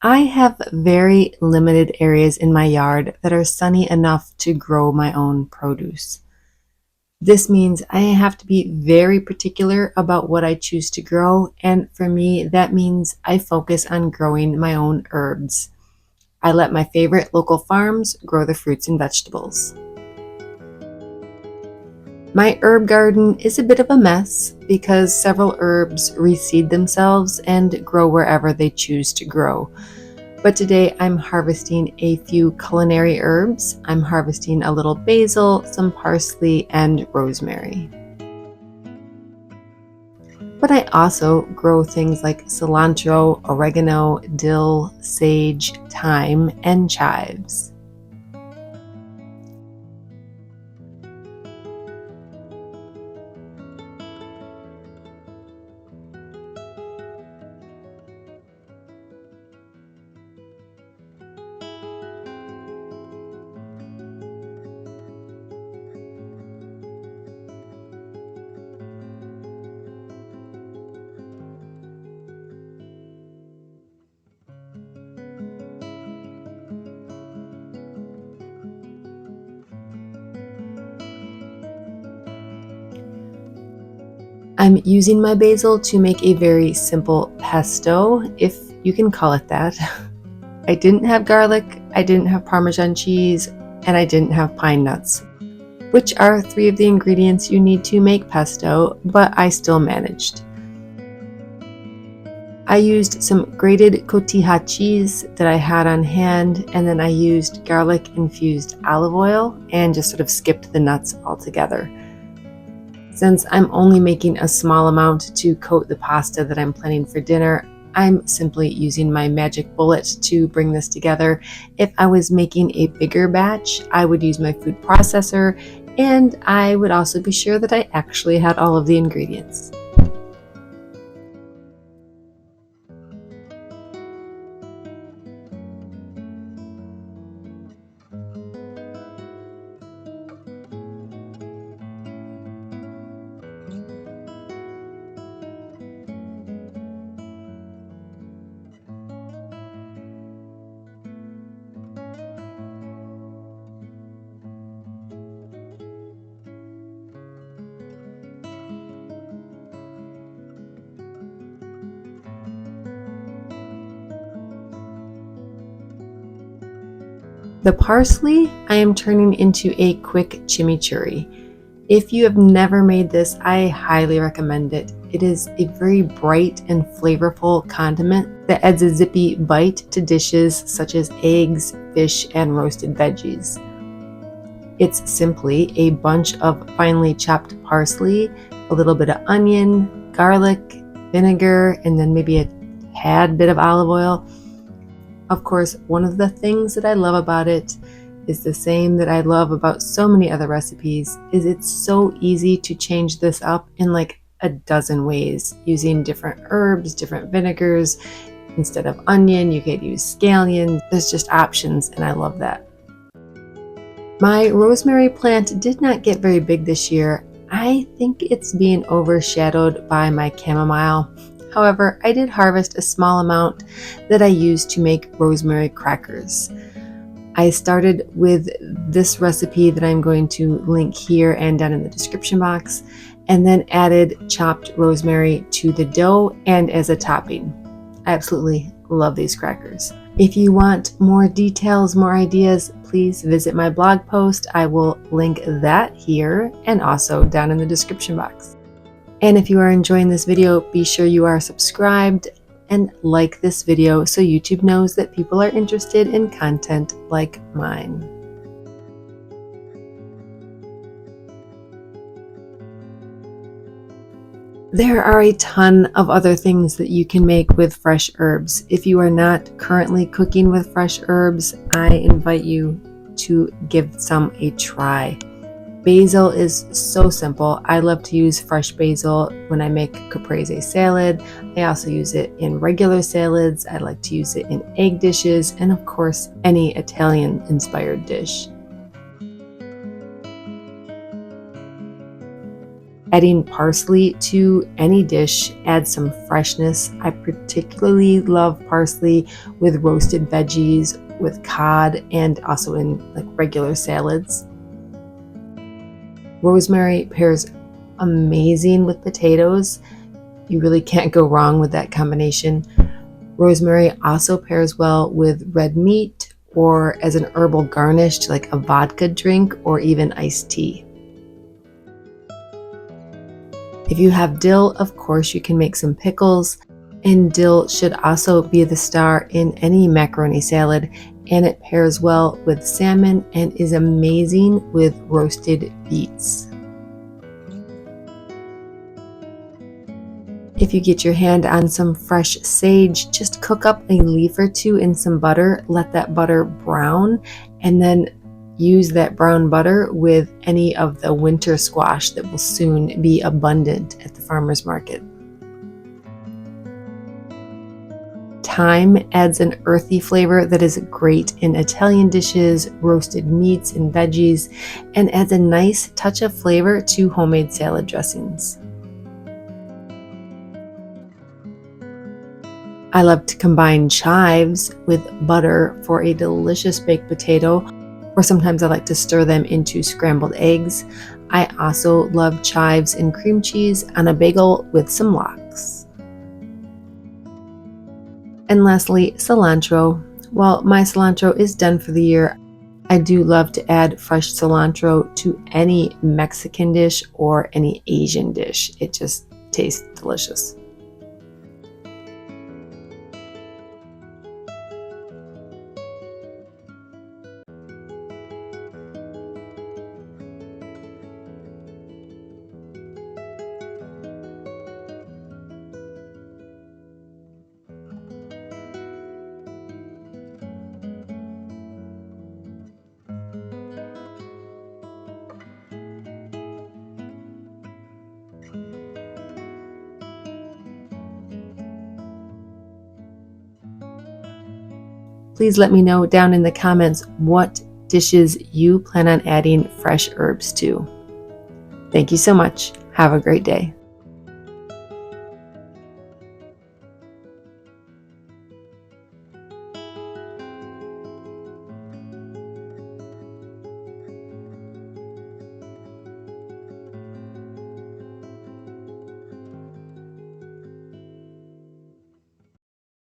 I have very limited areas in my yard that are sunny enough to grow my own produce. This means I have to be very particular about what I choose to grow, and for me, that means I focus on growing my own herbs. I let my favorite local farms grow the fruits and vegetables. My herb garden is a bit of a mess because several herbs reseed themselves and grow wherever they choose to grow. But today I'm harvesting a few culinary herbs. I'm harvesting a little basil, some parsley, and rosemary. But I also grow things like cilantro, oregano, dill, sage, thyme, and chives. I'm using my basil to make a very simple pesto, if you can call it that. I didn't have garlic, I didn't have Parmesan cheese, and I didn't have pine nuts, which are three of the ingredients you need to make pesto, but I still managed. I used some grated cotija cheese that I had on hand, and then I used garlic infused olive oil and just sort of skipped the nuts altogether. Since I'm only making a small amount to coat the pasta that I'm planning for dinner, I'm simply using my magic bullet to bring this together. If I was making a bigger batch, I would use my food processor, and I would also be sure that I actually had all of the ingredients. The parsley I am turning into a quick chimichurri. If you have never made this, I highly recommend it. It is a very bright and flavorful condiment that adds a zippy bite to dishes such as eggs, fish, and roasted veggies. It's simply a bunch of finely chopped parsley, a little bit of onion, garlic, vinegar, and then maybe a tad bit of olive oil. Of course, one of the things that I love about it is the same that I love about so many other recipes, is it's so easy to change this up in like a dozen ways, using different herbs, different vinegars. Instead of onion, you could use scallions. There's just options, and I love that. My rosemary plant did not get very big this year. I think it's being overshadowed by my chamomile. However, I did harvest a small amount that I used to make rosemary crackers. I started with this recipe that I'm going to link here and down in the description box, and then added chopped rosemary to the dough and as a topping. I absolutely love these crackers. If you want more details, more ideas, please visit my blog post. I will link that here and also down in the description box. And if you are enjoying this video, be sure you are subscribed and like this video so YouTube knows that people are interested in content like mine. There are a ton of other things that you can make with fresh herbs. If you are not currently cooking with fresh herbs, I invite you to give some a try. Basil is so simple. I love to use fresh basil when I make caprese salad. I also use it in regular salads. I like to use it in egg dishes, and of course, any Italian-inspired dish. Adding parsley to any dish adds some freshness. I particularly love parsley with roasted veggies, with cod, and also in like regular salads. Rosemary pairs amazing with potatoes. You really can't go wrong with that combination. Rosemary also pairs well with red meat or as an herbal garnish to like a vodka drink or even iced tea. If you have dill, of course, you can make some pickles, and dill should also be the star in any macaroni salad, and it pairs well with salmon and is amazing with roasted beets. If you get your hand on some fresh sage, just cook up a leaf or two in some butter, let that butter brown, and then use that brown butter with any of the winter squash that will soon be abundant at the farmer's market. Thyme adds an earthy flavor that is great in Italian dishes, roasted meats, and veggies, and adds a nice touch of flavor to homemade salad dressings. I love to combine chives with butter for a delicious baked potato, or sometimes I like to stir them into scrambled eggs. I also love chives and cream cheese on a bagel with some lox. And lastly, cilantro. While my cilantro is done for the year, I do love to add fresh cilantro to any Mexican dish or any Asian dish. It just tastes delicious. Please let me know down in the comments what dishes you plan on adding fresh herbs to. Thank you so much. Have a great day.